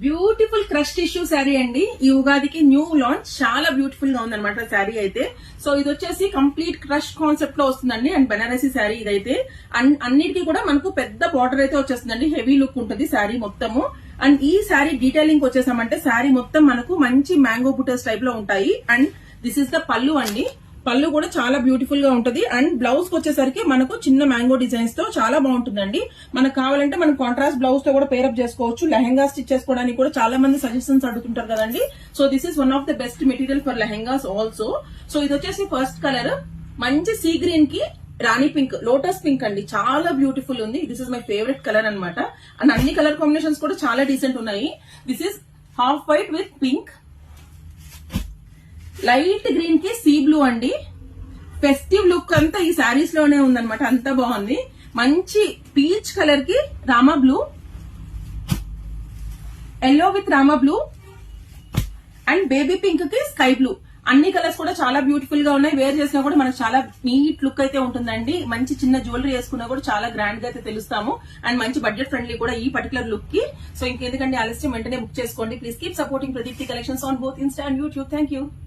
Beautiful crush tissue sari అండి. ఈ ఉగాదికి న్యూ లాంచ్, చాలా బ్యూటిఫుల్ గా ఉందన్నమాట శారీ అయితే. సో ఇది వచ్చేసి కంప్లీట్ క్రష్ కాన్సెప్ట్ లో వస్తుందండి. అండ్ బెనారసీ శారీ ఇదైతే. అండ్ అన్నిటికీ కూడా మనకు పెద్ద బార్డర్ అయితే వచ్చేస్తుందండి. హెవీ లుక్ ఉంటుంది శారీ మొత్తము. అండ్ ఈ శారీ డీటెయిలింగ్ వచ్చేసామంటే శారీ మొత్తం మనకు మంచి మ్యాంగో బుటర్స్ టైప్ లో ఉంటాయి. అండ్ దిస్ ఇస్ ద పళ్ళు అండి. పళ్ళు కూడా చాలా బ్యూటిఫుల్ గా ఉంటది. అండ్ బ్లౌజ్ కి వచ్చేసరికి మనకు చిన్న మ్యాంగో డిజైన్స్ తో చాలా బాగుంటుందండి. మనకు కావాలంటే మనం కాంట్రాస్ట్ బ్లౌజ్ తో కూడా పేరప్ చేసుకోవచ్చు. లెహెంగా స్టిచ్ చేసుకోవడానికి కూడా చాలా మంది సజెషన్స్ అడుగుతుంటారు కదండి. So this is one of the best material for lehengas also. So ఇది వచ్చేసి ఫస్ట్ కలర్ మంచి సీ గ్రీన్ కి రాణి పింక్, లోటస్ పింక్ అండి. చాలా బ్యూటిఫుల్ ఉంది. This is my favourite colour అన్నమాట. అండ్ అన్ని కలర్ కాంబినేషన్స్ కూడా చాలా డీసెంట్ ఉన్నాయి. This is half white with pink, light green కి సీ బ్లూ అండి. ఫెస్టివ్ లుక్ అంతా ఈ శారీస్ లోనే ఉందన్నమాట. అంతా బాగుంది. మంచి పీచ్ కలర్ కి Rama blue, yellow with Rama blue and baby pink కి స్కై బ్లూ. అన్ని కలర్స్ కూడా చాలా బ్యూటిఫుల్ గా ఉన్నాయి. వేర్ చేసినా కూడా మనకు చాలా నీట్ లుక్ అయితే ఉంటుందండి. మంచి చిన్న జ్యువెలరీ వేసుకున్నా కూడా చాలా గ్రాండ్ గా అయితే తెలుస్తాము. అండ్ మంచి బడ్జెట్ ఫ్రెండ్లీ కూడా ఈ పర్టికులర్ లుక్ కి. సో ఇంకెందుకంటే ఆలస్యం, వెంటనే బుక్ చేసుకోండి. Please keep supporting Pradeepti collections on both Insta and YouTube. Thank you.